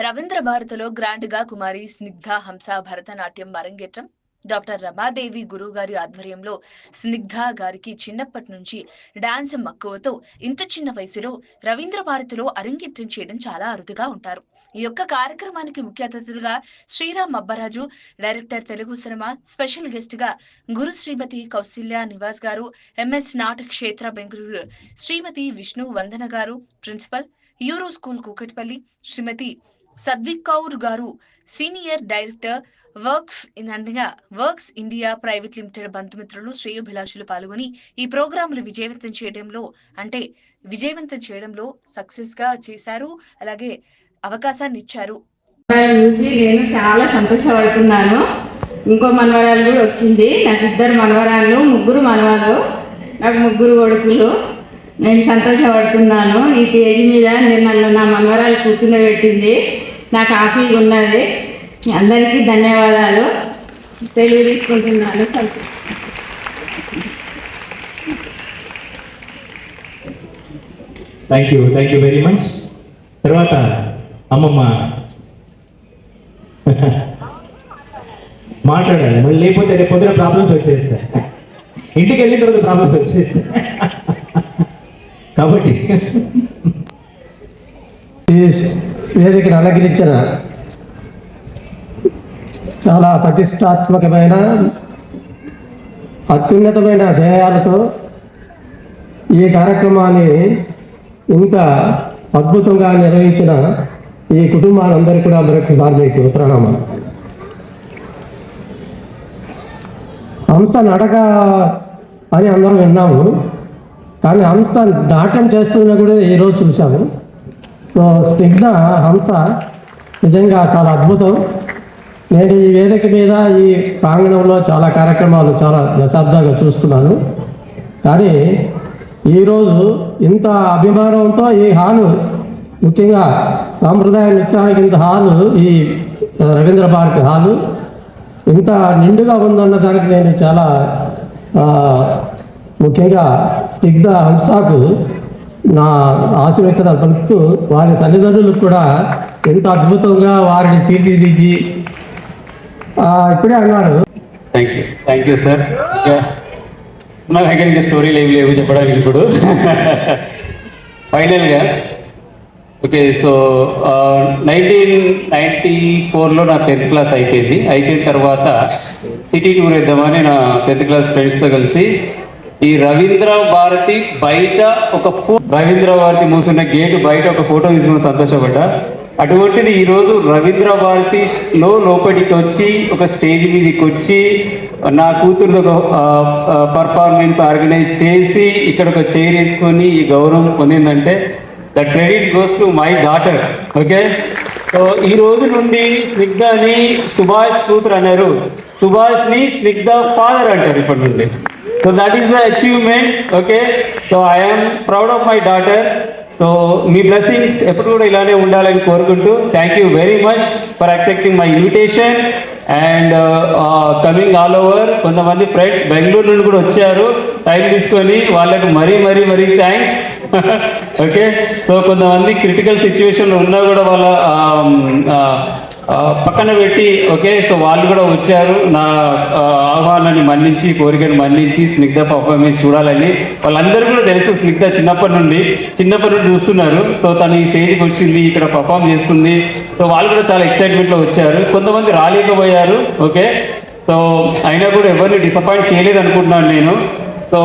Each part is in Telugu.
రవీంద్ర భారతిలో గ్రాండ్ గా కుమారి స్నిగ్ధ హంస భరతనాట్యం అరంగేట్రం. డాక్టర్ రమాదేవి గురువు గారి ఆధ్వర్యంలో స్నిగ్ధ గారికి చిన్నప్పటి నుంచి డాన్స్ మక్కువతో ఇంత చిన్న వయసులో రవీంద్ర భారతిలో అరంగేట్రం చేయడం చాలా అరుదుగా ఉంటారు. ఈ యొక్క కార్యక్రమానికి ముఖ్య అతిథులుగా Sriram Abbaraju, director Telugu cinema, special guest గా గురు శ్రీమతి కౌశల్య నివాస్ గారు, ఎంఎస్ నాటక క్షేత్ర బెంగళూరు శ్రీమతి విష్ణు వందన గారు, ప్రిన్సిపల్ యూరో స్కూల్ కూకట్పల్లి శ్రీమతి సద్విక్ కౌర్ గారు, senior director works India private limited బంధుమిత్రులు, శ్రేయోభిలాషులు పాల్గొని ఈ ప్రోగ్రాములు విజయవంతం చేయడంలో సక్సెస్ గా చేశారు. అలాగే అవకాశాన్ని ఇచ్చారు. నేను చాలా సంతోషపడుతున్నాను. ఇంకో మనవరాలు కూడా వచ్చింది. నాకు 2 మనవరాళ్ళు, 3 మనవాళ్ళు, నాకు 3 కొడుకులు. నేను సంతోషపడుతున్నాను. ఈ పేజీ మీద నన్ను నా మనవరాలు కూర్చుండబెట్టింది. నాకు హ్యాపీగా ఉన్నది. అందరికీ ధన్యవాదాలు తెలియజేసుకుంటున్నాను. Thank you very much. తర్వాత అమ్మమ్మ మాట్లాడాలి, మళ్ళీ లేకపోతే రేపు పొద్దున ప్రాబ్లమ్స్ వచ్చేస్తాయి, ఇంటికి వెళ్ళిన తర్వాత ప్రాబ్లమ్స్ వచ్చేస్తాయి. కాబట్టి వేదికను అలంకరించిన చాలా ప్రతిష్టాత్మకమైన అత్యున్నతమైన ధ్యేయాలతో ఈ కార్యక్రమాన్ని ఇంత అద్భుతంగా నిర్వహించిన ఈ కుటుంబాలందరికీ కూడా మరొకసారి మీకు ప్రణామాలు. హంస నడక అని అందరం విన్నాము, కానీ హంస నాట్యం చేస్తున్నా కూడా ఈరోజు చూసాము. సో స్నిగ్ధ హంస నిజంగా చాలా అద్భుతం. నేను ఈ వేదిక మీద ఈ ప్రాంగణంలో చాలా కార్యక్రమాలు చాలా దశాబ్దాలుగా చూస్తున్నాను, కానీ ఈరోజు ఇంత అభిమానంతో ఈ హాలు, ముఖ్యంగా సాంప్రదాయ నృత్యానికి ఇంత హాలు, ఈ రవీంద్ర భారతి హాలు ఇంత నిండుగా ఉందన్న దానికి నేను చాలా ముఖ్యంగా స్నిగ్ధ హంసకు నా ఆశీర్వచనాలు పలుకుతూ వారి తల్లిదండ్రులకు కూడా ఎంత అద్భుతంగా వారిని తీర్చిదిద్ది ఇప్పుడే అన్నారు. Thank you sir. నా దగ్గర ఇంకా స్టోరీలు ఏమి లేవు చెప్పడానికి ఇప్పుడు. ఫైనల్గా ఓకే, సో 1994లో నా 10th క్లాస్ అయిపోయిన తర్వాత సిటీ టూర్ వేద్దామని నా 10th క్లాస్ ఫ్రెండ్స్తో కలిసి ఈ రవీంద్ర భారతి బయట రవీంద్ర భారతి మూసున్న గేటు బయట ఒక ఫోటో తీసుకుని సంతోషపడ్డా. అటువంటిది ఈరోజు రవీంద్ర భారతిలో లోపలికి వచ్చి ఒక స్టేజ్ మీదకి వచ్చి నా కూతురుతో ఒక పర్ఫార్మెన్స్ ఆర్గనైజ్ చేసి ఇక్కడ ఒక చైర్ వేసుకొని ఈ గౌరవం పొందిందంటే the credit goes to my daughter. Okay, so ఈ రోజు నుండి స్నిగ్ధని సుభాష్ కూతురు అన్నారు, సుభాష్ని స్నిగ్ధ ఫాదర్ అంటారు ఇప్పటి నుండి. So that is the achievement. Okay, so I am proud of my daughter. So me blessings ఎప్పుడు కూడా ఇలానే ఉండాలని కోరుకుంటూ thank you very much for accepting my invitation and coming all over. కొంతమంది ఫ్రెండ్స్ బెంగళూరు నుండి కూడా వచ్చారు టైం తీసుకొని, వాళ్ళకు మరీ థ్యాంక్స్. ఓకే, సో కొంతమంది క్రిటికల్ సిచ్యువేషన్లో ఉన్నా కూడా వాళ్ళ పక్కన పెట్టి ఓకే, సో వాళ్ళు కూడా వచ్చారు నా ఆహ్వానాన్ని మన్నించి, కోరికను మన్నించి స్నిగ్ధ పర్ఫార్మెన్స్ చూడాలని. వాళ్ళందరూ కూడా తెలుసు, స్నిగ్ధ చిన్నప్పటి నుండి చూస్తున్నారు. సో తను ఈ స్టేజ్కి వచ్చింది, ఇక్కడ పర్ఫామ్ చేస్తుంది. సో వాళ్ళు కూడా చాలా ఎక్సైట్మెంట్లో వచ్చారు. కొంతమంది రాలేకపోయారు. ఓకే, సో అయినా కూడా ఎవరిని డిసప్పాయింట్ చేయలేదు అనుకుంటున్నాను నేను. So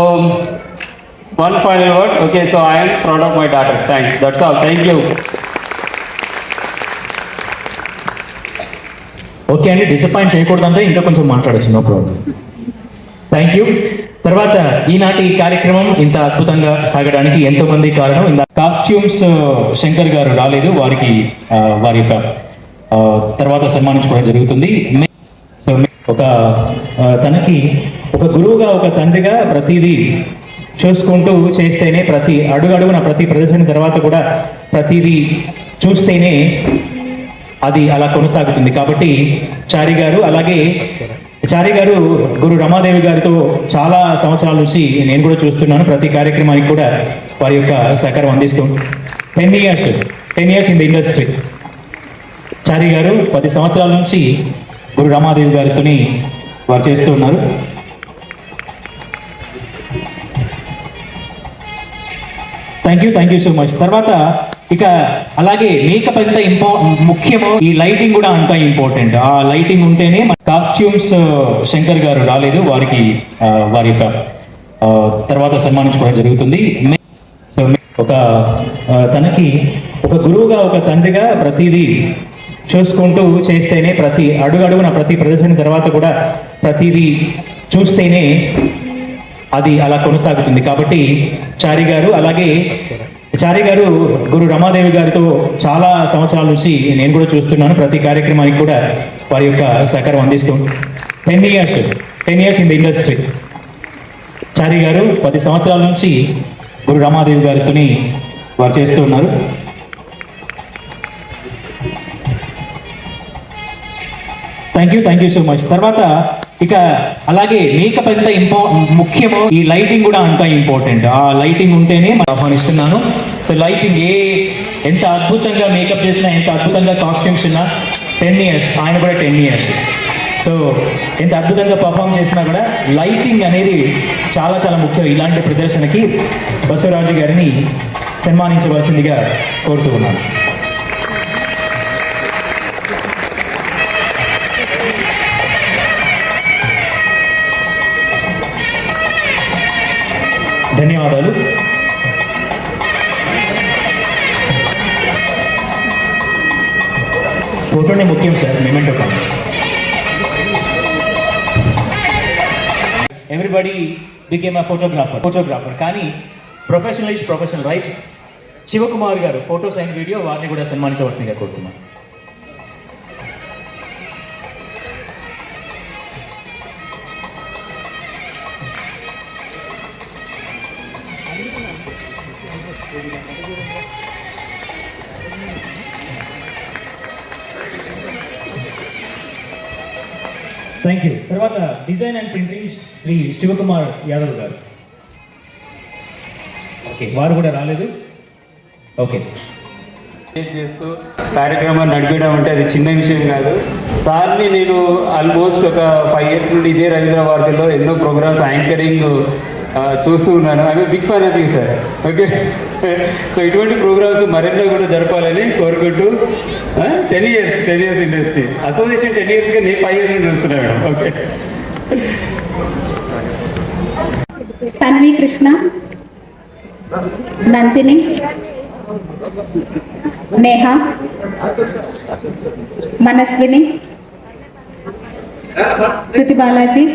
one final word. Okay, so I'm proud of my daughter. Thanks, that's all. Thank you. Okay అండి, డిసప్పాయింట్ చేయకూడదంటే ఇంకా కొంచెం మాట్లాడచ్చు, నో ప్రాబ్లం. Thank you. తర్వాత ఈనాటి కార్యక్రమం ఇంత అద్భుతంగా సాగడానికి ఎంతోమంది కారణం. కాస్ట్యూమ్స్ శంకర్ గారు రాలేదు, వారికి వారి యొక్క తర్వాత సన్మానించుకోవడం జరుగుతుంది. తనకి ఒక గురువుగా, ఒక తండ్రిగా ప్రతిదీ చూసుకుంటూ చేస్తేనే, ప్రతి అడుగున ప్రతి ప్రదర్శన తర్వాత కూడా ప్రతిదీ చూస్తేనే అది అలా కొనసాగుతుంది. కాబట్టి చారి గారు, అలాగే చారి గారు గురు రమాదేవి గారితో చాలా సంవత్సరాల నుంచి నేను కూడా చూస్తున్నాను. ప్రతి కార్యక్రమానికి కూడా వారి యొక్క సహకారం అందిస్తూ 10 ఇయర్స్ ఇన్ ద ఇండస్ట్రీ. చారి గారు 10 సంవత్సరాల నుంచి గురు రమాదేవి గారితో వారు చేస్తూ ఉన్నారు. Thank you so much. తర్వాత ఇక అలాగే మేకప్ ఎంత ముఖ్యమో ఈ లైటింగ్ కూడా అంత ఇంపార్టెంట్. ఆ లైటింగ్ ఉంటేనే కాస్ట్యూమ్స్ శంకర్ గారు రాలేదు, వారికి వారి యొక్క తర్వాత సన్మానించుకోవడం జరుగుతుంది. ఒక తనకి ఒక గురువుగా, ఒక తండ్రిగా ప్రతిదీ చూసుకుంటూ చేస్తేనే, ప్రతి అడుగడుగున ప్రతి ప్రదర్శన తర్వాత కూడా ప్రతిదీ చూస్తేనే అది అలా కొనసాగుతుంది. కాబట్టి చారి గారు, అలాగే చారి గారు గురు రమాదేవి గారితో చాలా సంవత్సరాల నుంచి నేను కూడా చూస్తున్నాను. ప్రతి కార్యక్రమానికి కూడా వారి యొక్క సహకారం అందిస్తూ 10 ఇయర్స్ ఇన్ ద ఇండస్ట్రీ. చారి గారు 10 సంవత్సరాల నుంచి గురు రమాదేవి గారితో వారు చేస్తూ ఉన్నారు. Thank you so much. తర్వాత ఇక అలాగే మేకప్ ఎంత ముఖ్యమో ఈ లైటింగ్ కూడా అంత ఇంపార్టెంట్. ఆ లైటింగ్ ఉంటేనే ఆహ్వానిస్తున్నాను. సో లైటింగ్ ఎంత అద్భుతంగా మేకప్ చేసినా, ఎంత అద్భుతంగా కాస్ట్యూమ్స్ ఉన్నా, 10 ఇయర్స్, ఆయన కూడా 10 ఇయర్స్. సో ఎంత అద్భుతంగా పర్ఫామ్ చేసినా కూడా లైటింగ్ అనేది చాలా చాలా ముఖ్యం. ఇలాంటి ప్రదర్శనకి బసవరాజు గారిని సన్మానించవలసిందిగా కోరుతూ ఉన్నాను. ధన్యవాదాలు. ఫోటోనే ముఖ్యం సార్, మెమెంటో కాదు. Everybody became a photographer. కానీ professional right. Shivakumar garu photos and video, వారిని కూడా సన్మానించవలసిందిగా కోరుతున్నాను. Thank you. తర్వాత design and printing Shri Shivakumar Yadav garu. Okay, వారు కూడా రాలేదు. ఓకే, చేస్తూ కార్యక్రమాన్ని నడిపేయడం అంటే అది చిన్న విషయం కాదు. సార్ని నేను ఆల్మోస్ట్ ఒక 5 ఇయర్స్ నుండి ఇదే రవీంద్ర భారతిలో ఎన్నో ప్రోగ్రామ్స్ యాంకరింగ్ చూస్తూ ఉన్నాను. I big fan of you sir. Okay, so ఇటువంటి ప్రోగ్రామ్స్ మరెన్నో కూడా జరపాలని కోరుకుంటూ 10 ఇయర్స్ ఇండస్ట్రీ అసోసియేషన్ 10 ఇయర్స్గా నేను 5 ఇయర్స్ నుండి చూస్తున్నాను మేడం. ఓకే, తన్వి కృష్ణ, నందిని, నేహ, మనస్విని, శృతి బాలాజీ,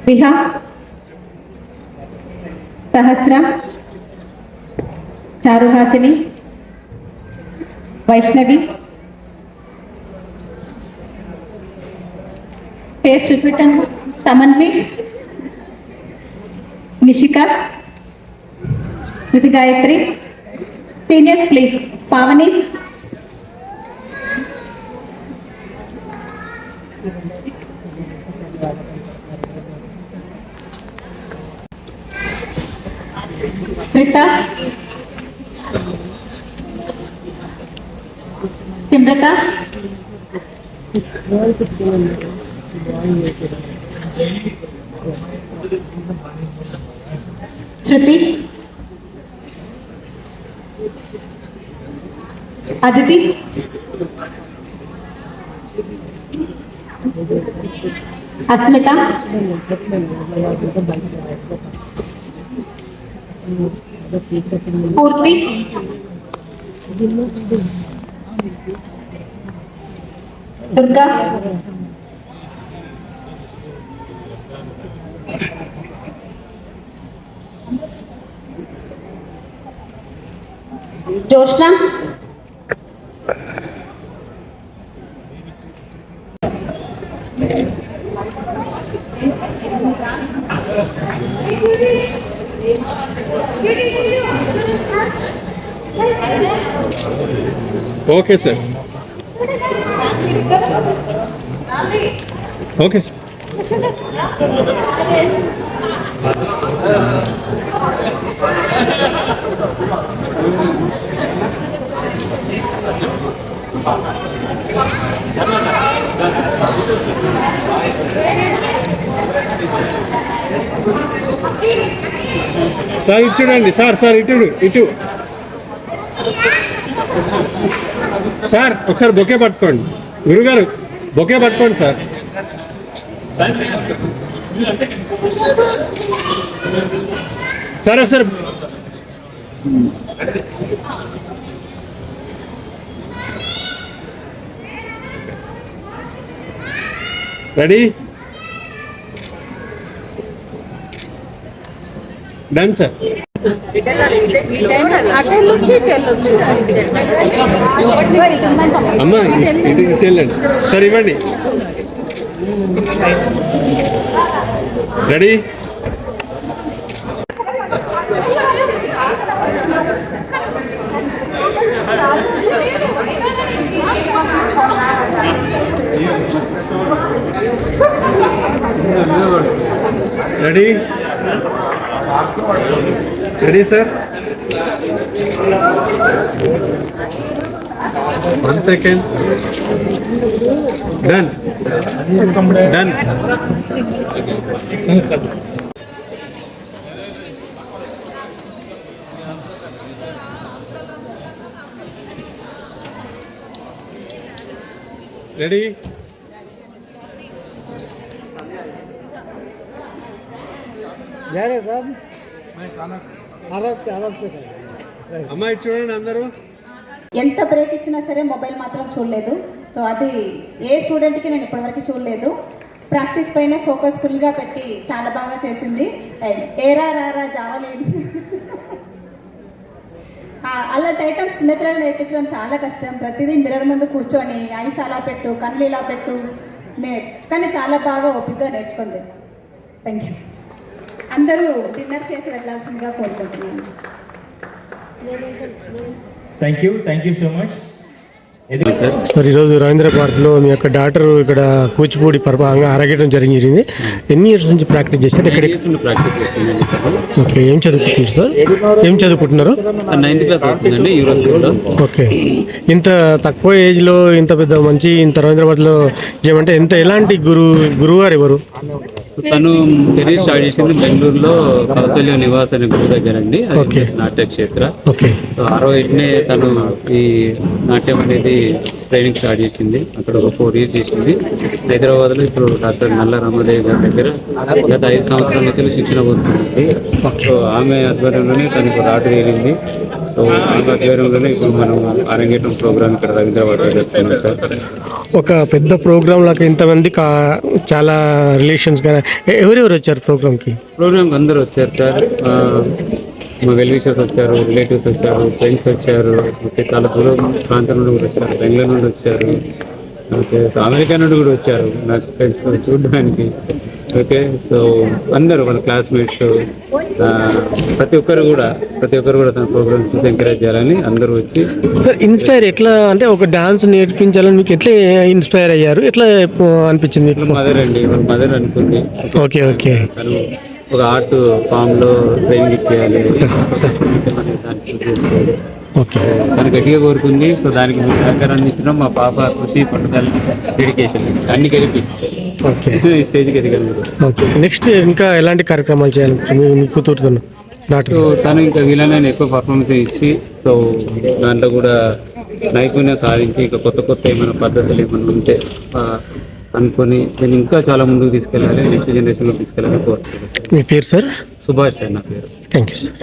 విహా, సహస్ర, చారుహాసిని, వైష్ణవి, పేరు చూపెట్టాను, తమన్వి, నిషిక, శృతి గాయత్రి. Seniors please. పావని, శ్రిత, సిమ్రత, శృతి, అదితి, అస్మిత, పూర్తి, Durga, Jyoshna, okay sir, okay sir. Sir ఇటు చూడండి సార్, సార్ ఇటు ఇటు సార్, ఒకసారి బొకే పట్టుకోండి గురుగారు, బొకే పట్టుకోండి సార్. సార్ ఒకసారి రెడీ, డన్ సార్. అమ్మా ఇటు వెళ్ళండి సార్, ఇవ్వండి. Ready, ready, ready sir. 1 second. Done. Done. Ready? అమ్మాయి చూడండి అందరూ. ఎంత బ్రేక్ ఇచ్చినా సరే మొబైల్ మాత్రం చూడలేదు. సో అది ఏ స్టూడెంట్కి నేను ఇప్పటివరకు చూడలేదు. ప్రాక్టీస్ పైనే ఫోకస్ ఫుల్గా పెట్టి చాలా బాగా చేసింది. అండ్ ఏరా రారా జావలేండి అలాంటి ఐటమ్స్ చిన్నపిల్లలు నేర్పించడం చాలా కష్టం. ప్రతిదీ మిర్రర్ ముందు కూర్చొని ఐస్ అలా పెట్టు, కళ్ళు ఇలా పెట్టు, కానీ చాలా బాగా ఓపికగా నేర్చుకుంది. Thank you. అందరూ డిన్నర్ చేసి వెళ్ళాల్సిందిగా కోరుకుంటున్నాను. Thank you so much. Sir, ఈరోజు రవీంద్ర పార్క్లో మీ యొక్క డాక్టర్ ఇక్కడ కూచిపూడి అరగడం జరిగింది. ఎన్ని ఇయర్స్ నుంచి ప్రాక్టీస్ చేశారు? ఎక్కడ ప్రాక్టీస్ చేస్తున్నాను. ఓకే, ఏం చదువుకుంటున్నారు సార్? ఏం చదువుకుంటున్నారు? 9th క్లాస్ వచ్చిందండి యూరో స్కూల్లో. ఓకే, ఇంత తక్కువ ఏజ్లో ఇంత పెద్ద మంచి ఇంత రవీంద్రపార్క్లో చేయమంటే ఎలాంటి గురువు గారు ఎవరు? తను కెరీర్ స్టార్ట్ చేసింది బెంగళూరులో కౌశల్య నివాస్ అనే గురువు దగ్గర అండి. నాట్య క్షేత్ర. సో 68నే తను ఈ నాట్యం అనేది ట్రైనింగ్ స్టార్ట్ చేసింది. అక్కడ ఒక 4 years చేసింది. హైదరాబాద్లో ఇప్పుడు డాక్టర్ నల్ల రమాదేవి గారి దగ్గర గత 5 సంవత్సరాల నుంచి శిక్షణ పొందుతుంది. సో ఆమె ఆధ్వర్యంలోనే తనకు రాటు తేలింది. సో ఆమె ఆధ్వర్యంలోనే ఇప్పుడు మనం అరంగేట్రం ప్రోగ్రామ్ ఇక్కడ రవీంద్రపార్క్లో చేస్తున్నాం సార్. ఒక పెద్ద ప్రోగ్రామ్ లాగా ఇంతమంది చాలా రిలేషన్స్ కానీ ఎవరెవరు వచ్చారు ప్రోగ్రామ్కి? అందరూ వచ్చారు సార్. మా వెల్ విషర్స్ వచ్చారు, రిలేటివ్స్ వచ్చారు, ఫ్రెండ్స్ వచ్చారు. ఓకే, చాలా దూరం ప్రాంతం నుండి కూడా వచ్చారు. బెంగళూరు నుండి వచ్చారు. ఓకే, సో అమెరికా నుండి కూడా వచ్చారు నాకు ఫ్రెండ్స్ చూడడానికి. ఓకే, సో అందరూ వాళ్ళ క్లాస్మేట్స్ ప్రతి ఒక్కరు కూడా తన ప్రోగ్రామ్స్ చూసి ఎంకరేజ్ చేయాలని అందరూ వచ్చి. సార్, ఇన్స్పైర్ ఎట్లా అంటే ఒక డాన్స్ నేర్పించాలని మీకు ఎట్లా ఇన్స్పైర్ అయ్యారు? ఎట్లా అనిపించింది? మదర్ అండి, వాళ్ళ మదర్ అనుకుంది. ఓకే ఓకే, తను ఒక ఆర్ట్ ఫామ్ లో ట్రైనింగ్ ఇచ్చేయాలి, ఓకే, తను గట్టిగా కోరుకుంది. సో దానికి మీరు సహకారం అందించడం మా పాప కృషి, పట్టుదల, డెడికేషన్ అన్ని కలిపి ఓకే ఈ స్టేజ్కి ఎదగలరు. ఓకే, నెక్స్ట్ ఇంకా ఎలాంటి కార్యక్రమాలు చేయాలి మీ కూతురుతో? సో తను ఇంకా వీళ్ళని ఎక్కువ పర్ఫార్మెన్స్ ఇచ్చి, సో దాంట్లో కూడా నైపుణ్యం సాధించి ఇంకా కొత్త ఏమైనా పద్ధతులు ఏమైనా ఉంటే అనుకొని దీన్ని ఇంకా చాలా ముందుకు తీసుకెళ్ళాలి, నెక్స్ట్ జనరేషన్లో తీసుకెళ్ళాలని కోరుతున్నాను. మీ పేరు సార్? సుభాష్ సార్ నా పేరు. Thank you sir.